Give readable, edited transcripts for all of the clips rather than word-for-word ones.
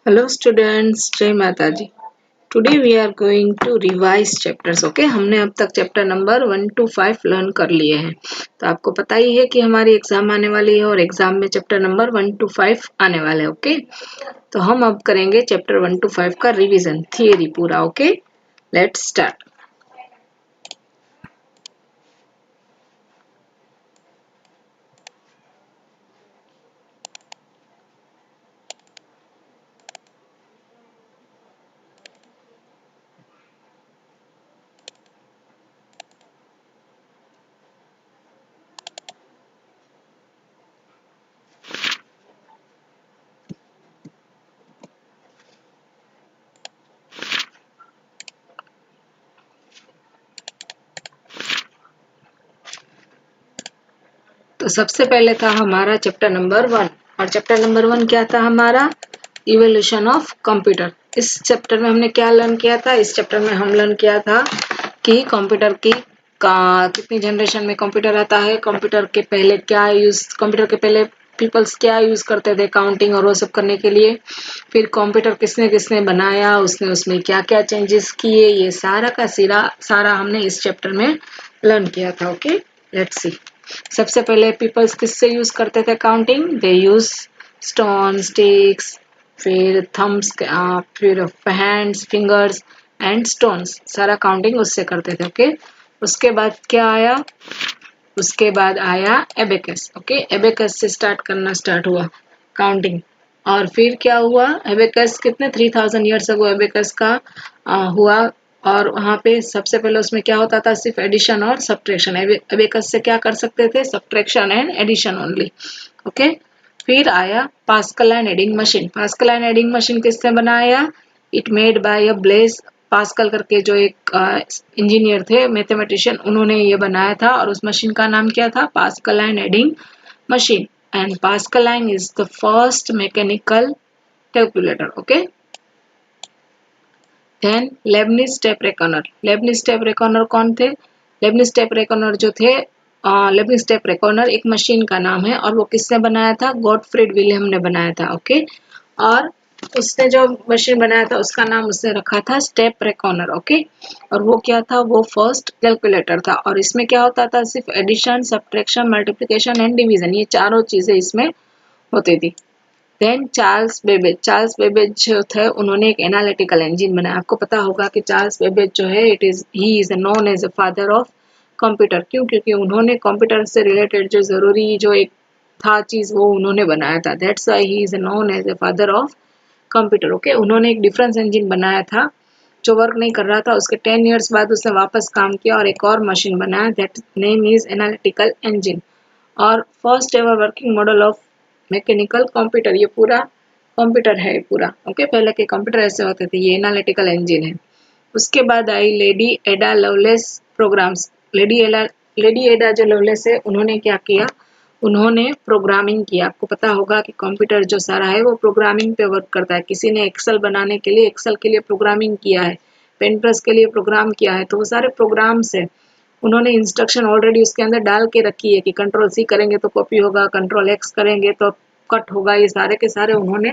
Hello students, जय माता जी। Today we are going to revise chapters. Okay, हमने अब तक चैप्टर नंबर 1 to 5 लर्न कर लिए हैं। तो आपको पता ही है कि हमारी एग्जाम आने वाली है और एग्जाम में चैप्टर नंबर 1 to 5 आने वाले हैं। ओके, तो हम अब करेंगे चैप्टर 1 to 5 का रिवीजन, थियरी पूरा। Okay, let's start. तो सबसे पहले था हमारा चैप्टर नंबर 1, और चैप्टर नंबर 1 क्या था हमारा? Evolution of computer. इस चैप्टर में हमने क्या लर्न किया था? इस चैप्टर में हम लर्न किया था कि कंप्यूटर की कितनी जनरेशन में कंप्यूटर आता है, कंप्यूटर के पहले कंप्यूटर के पहले पीपल्स क्या यूज करते थे काउंटिंग और वो सब करने के लिए, फिर कंप्यूटर किसने किसने बनाया, उसमें क्या क्या चेंजेस किए, ये सारा का सारा हमने इस चैप्टर में लर्न किया था। Okay, let's see. सबसे पहले पीपल्स किससे यूज करते थे काउंटिंग? दे यूज स्टोन, स्टिक्स, फिर थम्स, फिर हैंड्स, फिंगर्स एंड स्टोन्स, सारा काउंटिंग उससे करते थे। ओके, उसके बाद क्या आया? उसके बाद आया एबेकस। ओके, एबेकस से स्टार्ट हुआ काउंटिंग। और फिर क्या हुआ? एबेकस कितने 3000 ईयर्स अगो एबेकस का हुआ। और वहां पे सबसे पहले उसमें क्या होता था? सिर्फ एडिशन और सब्ट्रैक्शन। एबेकस से क्या कर सकते थे? Subtraction and addition only. Okay, फिर आया Pascal and adding machine. Pascal and adding machine किसने बनाया? It made by a Blaise Pascal करके, जो एक इंजीनियर थे, मैथमेटिशियन, उन्होंने ये बनाया था। और उस मशीन का नाम क्या था? Pascal and adding machine. And Pascal is the first mechanical calculator. Okay, then Leibniz tape reckoner. Leibniz tape reckoner कौन थे? लेबनिज टेप रेकॉनर जो थे, लेबनिज टेप रेकॉनर एक मशीन का नाम है, और वो किसने बनाया था? गॉटफ्रीड विलियम ने बनाया था। ओके, और उसने जो मशीन बनाया था उसका नाम उसने रखा था स्टेप रेकॉनर। ओके, और वो क्या था? वो फर्स्ट कैलकुलेटर था। और इसमें क्या होता था? सिर्फ addition, subtraction, multiplication and division, ये चारों चीजें इसमें होती थी। देन चार्ल्स बेबेज जो थे, उन्होंने एक एनालिटिकल इंजन बनाया। आपको पता होगा कि चार्ल्स बेबेज जो है, he is known as a father of computer. क्यों? क्योंकि उन्होंने कंप्यूटर से रिलेटेड जो जरूरी जो एक था चीज, वो उन्होंने बनाया था। That's why he is known as a father of computer. Okay, उन्होंने एक डिफरेंस इंजन बनाया था जो वर्क नहीं कर रहा था। उसके 10 इयर्स बाद उसने वापस काम किया और एक और मशीन बनाया, that name is analytical engine. और first ever working model of mechanical computer, ये पूरा कंप्यूटर है पूरा। ओके, पहले के कंप्यूटर ऐसे होते थे, ये एनालिटिकल इंजन है। उसके बाद आई Lady Ada Lovelace programs. Lady Ada जो लवलेस है, उन्होंने क्या किया? उन्होंने प्रोग्रामिंग किया। आपको पता होगा कि कंप्यूटर जो सारा है वो प्रोग्रामिंग पे वर्क करता है। किसी ने एक्सेल बनाने के लिए एक्सेल के लिए प्रोग्रामिंग किया है, पेंट्रेस के लिए प्रोग्राम किया है, तो वो सारे प्रोग्राम्स है। उन्होंने इंस्ट्रक्शन ऑलरेडी उसके अंदर डाल के रखी है कि कंट्रोल सी करेंगे तो कॉपी होगा, कंट्रोल एक्स करेंगे तो कट होगा। ये सारे के सारे उन्होंने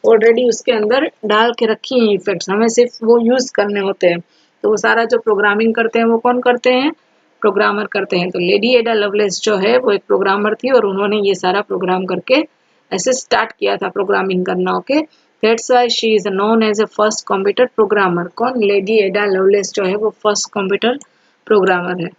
ऑलरेडी उसके अंदर डाल के रखी हैं इफेक्ट्स, हमें सिर्फ वो यूज करने होते हैं। तो वो सारा जो प्रोग्रामिंग करते हैं वो कौन करते हैं? प्रोग्रामर करते हैं। तो लेडी एडा लवलेस जो है वो एक प्रोग्रामर थी, और उन्होंने ये सारा प्रोग्राम करके ऐसे स्टार्ट किया था प्रोग्रामिंग करना। Okay, that's why she is known as a first computer programmer. कौन? लेडी एडा लवलेस जो है वो फर्स्ट कंप्यूटर प्रोग्रामर है।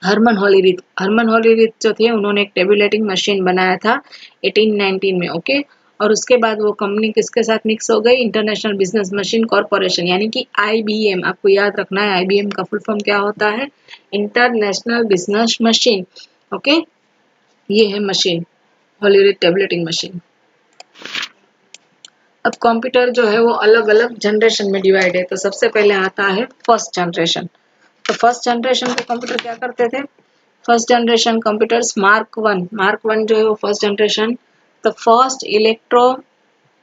हरमन हॉलीरिथ जो थे, उन्होंने एक टेबुलेटिंग मशीन बनाया था 1819 में। ओके, और उसके बाद वो कंपनी किसके साथ मिक्स हो गई? इंटरनेशनल बिजनेस मशीन कॉरपोरेशन, यानी कि IBM। आपको याद रखना है IBM का फुल फॉर्म क्या होता है? International business machine. ओके, ये है मशीन, हॉलीरिथ टेबुलेटिंग मशीन। अब कंप्यूटर जो है वो अलग अलग जनरेशन में डिवाइड है। तो सबसे पहले आता है फर्स्ट जनरेशन। तो फर्स्ट जनरेशन के कंप्यूटर क्या करते थे? First generation computers mark one जो है वो first generation, the first electro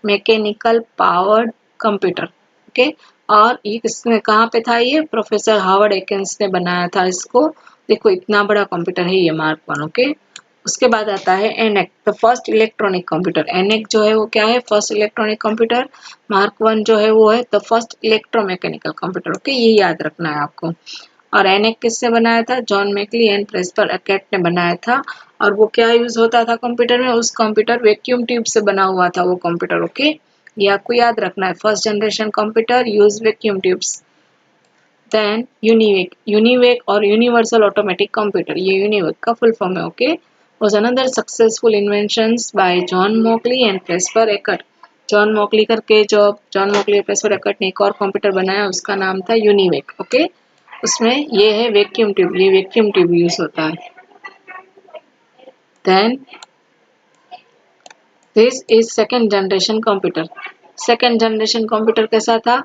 mechanical powered computer. Okay, और ये किसने, कहाँ पे था? ये प्रोफेसर हार्वर्ड एकेंस ने बनाया था इसको। देखो इतना बड़ा कंप्यूटर है ये मार्क वन। ओके, उसके बाद आता है एनएक, द फर्स्ट इलेक्ट्रॉनिक कंप्यूटर। एनएक जो है वो क्या है, first electronic computer. Mark one जो है वो है the first electromechanical computer. Okay, ये याद रखना है आपको। और एनएक किससे बनाया था, जॉन मैकली एंड प्रेस्पर एकट ने बनाया था। और वो क्या यूज होता था कंप्यूटर में, उस कंप्यूटर वैक्यूम ट्यूब से बना हुआ था वो कंप्यूटर। ओके, ये आपको याद रखना है, first generation computer use vacuum tubes. Then UNIVAC, UNIVAC और यूनिवर्सल ऑटोमेटिक कंप्यूटर, ये यूनिवेक का फुल फॉर्म है। Okay, was another successful inventions by John Mauchly and Presper Eckert। John मॉकली करके, जो जॉन मॉकली और प्रेस्पर एकट ने एक और कंप्यूटर बनाया, उसका नाम था यूनिवेक। ओके, उसमें ये है वैक्यूम ट्यूब, ये वैक्यूम ट्यूब यूज होता है। Then this is second generation computer. Second generation computer कैसा था,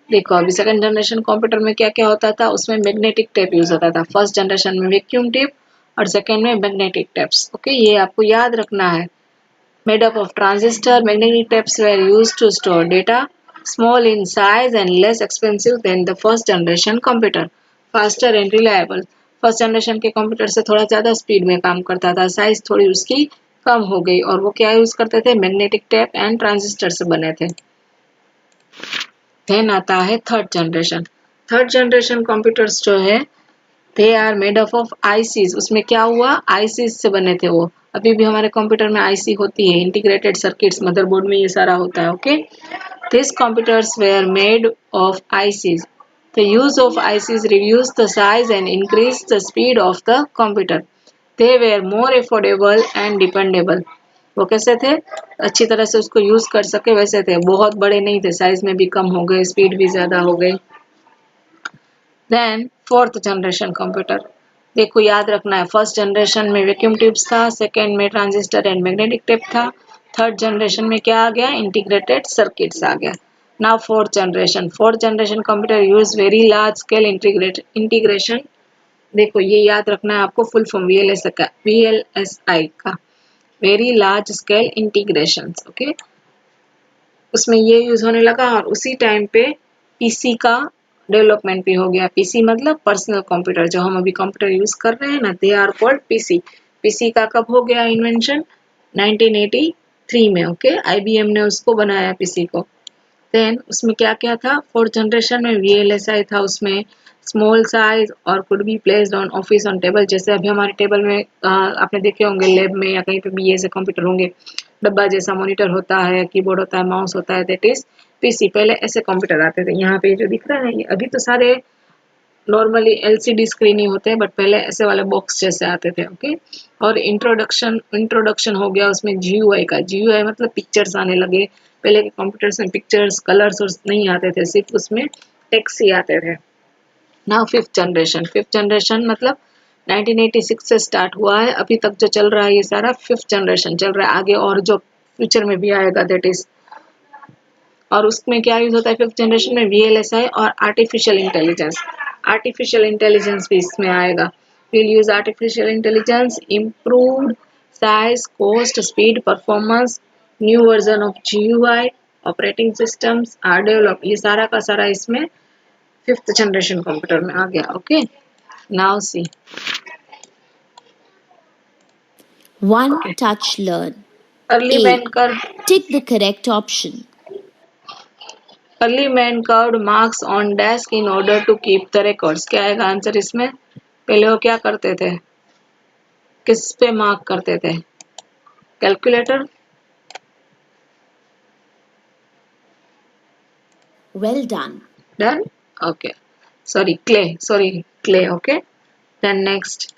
देखो अभी सेकंड जनरेशन कंप्यूटर में क्या क्या होता था, उसमें मैग्नेटिक टेप यूज होता था। फर्स्ट जनरेशन में वैक्यूम टेप और सेकंड में मैग्नेटिक टेप्स। ओके, ये आपको याद रखना है। Made up of transistor, magnetic tapes were used to store data, small in size and less expensive than the first generation computer, faster and reliable। First generation के computer से थोड़ा ज़्यादा speed में काम करता था, साइज थोड़ी उसकी कम हो गई, और वो क्या यूज़ करते थे, मैग्नेटिक टेप एंड ट्रांजिस्टर से बने थे। देन आता है third generation. Third generation computers जो है, they are made up of ICs. उसमें क्या हुआ, आईसीज से बने थे वो। अभी भी हमारे कंप्यूटर में आईसी होती है, इंटीग्रेटेड सर्किट्स, मदरबोर्ड में ये सारा होता है। Okay, this computers were made of ICs. The use of ICs reduce the size and increase the speed of the computer. They were more affordable and dependable. वो कैसे थे, अच्छी तरह से उसको यूज कर सके वैसे थे, बहुत बड़े नहीं थे, साइज में भी कम हो गए, स्पीड भी ज्यादा हो गई। देन फोर्थ जनरेशन कंप्यूटर, देखो याद रखना है, फर्स्ट जनरेशन में वैक्यूम ट्यूब्स था, सेकेंड में ट्रांजिस्टर एंड मैग्नेटिक टेप था, थर्ड जनरेशन में क्या आ गया, इंटीग्रेटेड सर्किट्स आ गया। Now fourth generation, fourth generation computer use very large scale integration. देखो ये याद रखना है आपको, फुल फॉर्म वीएलएसआई का, very large scale integration. Okay, उसमें ये यूज होने लगा, और उसी टाइम पे पीसी का डेवलपमेंट भी हो गया। पीसी मतलब पर्सनल कंप्यूटर, जो हम अभी कंप्यूटर यूज कर रहे हैं ना, they are called PC. PC का कब हो गया इन्वेंशन, 1983 में। ओके, आईबीएम ने उसको बनाया पीसी को। देन उसमें क्या क्या था, फोर्थ जनरेशन में वीएलएसआई था, उसमें स्मॉल साइज और could be placed on office on table. जैसे अभी हमारे टेबल में आपने देखे होंगे लैब में या कहीं पे भी ऐसे कंप्यूटर होंगे, डब्बा जैसा मॉनिटर होता है, कीबोर्ड होता है, माउस होता है, दैट इज पीसी। पहले ऐसे कंप्यूटर आते थे, यहाँ पे जो दिख रहा है ये अभी तो सारे नॉर्मली एलसीडी स्क्रीन ही होते हैं, बट पहले ऐसे वाले बॉक्स जैसे आते थे। ओके, और इंट्रोडक्शन हो गया उसमें जीयूआई का। जीयूआई मतलब पिक्चर्स आने लगे। पहले के कंप्यूटर्स में पिक्चर्स, कलर्स और नहीं आते थे, सिर्फ उसमें टेक्स्ट ही आते थे। Now fifth generation, fifth generation मतलब 1986 से स्टार्ट हुआ है, अभी तक जो चल रहा है ये सारा फिफ्थ जनरेशन चल रहा है, आगे और जो फ्यूचर में भी आएगा दैट इज। और उसमें क्या यूज होता है फिफ्थ जनरेशन में, वीएलएसआई और आर्टिफिशियल इंटेलिजेंस। आर्टिफिशियल इंटेलिजेंस भी इसमें आएगा। Will use artificial intelligence, improved size, cost, speed, performance, new version of GUI, operating systems are develop. ये सारा का सारा इसमें फिफ्थ जनरेशन कंप्यूटर में आ गया। Okay, now see One touch learn. Early A. Man curve, Tick the correct option. Early man curved marks on desk in order to keep the records. क्या आएगा आंसर इसमें, पहले वो क्या करते थे, किस पे मार्क करते थे, calculator. Well done. Done, okay, sorry clay. Okay, then next,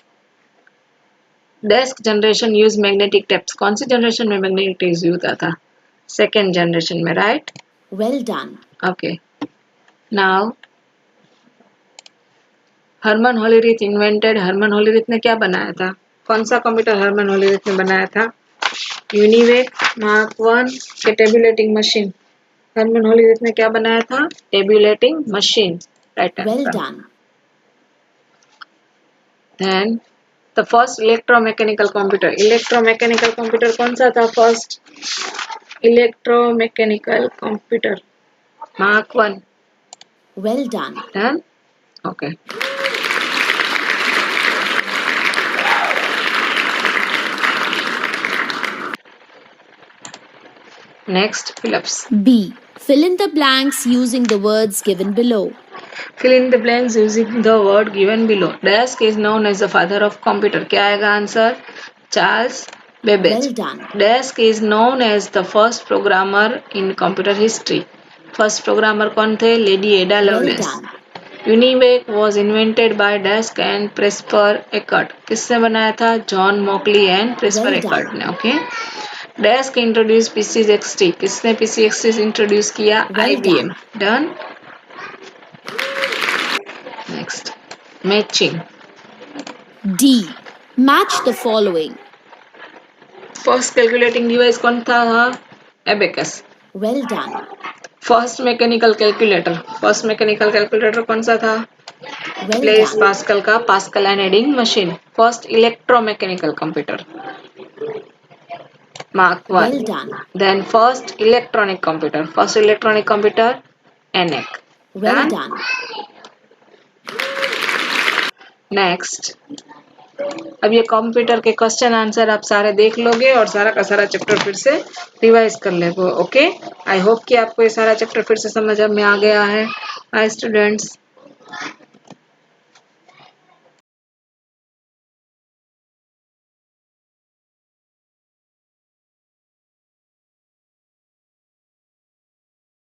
desk generation use magnetic tapes. कौन सी जनरेशन में मैग्नेटिक टेप्स यूज होता था, सेकेंड जनरेशन में, right. Well done. Okay, now Herman Hollerith invented. Herman Hollerith ने क्या बनाया था, कौन सा कंप्यूटर हरमन होलीरिथ ने बनाया था, यूनिवेक, मार्क वन के टेबुलेटिंग मशीन। हरमन होलीरिथ ने क्या बनाया था, tabulating machine, right Well answer. done. Then the first electromechanical computer. Electromechanical computer कौन सा था, first electromechanical computer, mark one. Well done. Done, okay. Next, Phillips. B. Fill in the blanks using the words given below. Fill in the blanks using the word given below. Desk is known as the father of computer. क्या आएगा answer? Charles Babbage. Well done. Desk is known as the first programmer in computer history. First programmer कौन थे? Lady Ada Well Lovelace. done. Univac was invented by Desk and Presper Eckert. किसने बनाया था? John Mauchly and Presper Well Eckert done. ने. Okay. Desk introduced PC XT. किसने PC XT introduce किया? Well IBM. done. Done. Next, matching. D. Match the following. First calculating device कौन था? Abacus. Well done. First mechanical calculator. First mechanical calculator कौन सा था? Well Blaise done. Pascal का Pascal and adding machine. First electromechanical computer. Mark 1. Well done. Then first electronic computer. First electronic computer ENIAC. Well Done? done. Next, अब ये computer के question answer आप सारे देख लोगे और सारा का सारा चैप्टर फिर से रिवाइज कर लेंगे. ओके, आई होप कि आपको ये सारा चैप्टर फिर से समझ में आ गया है. Hi students.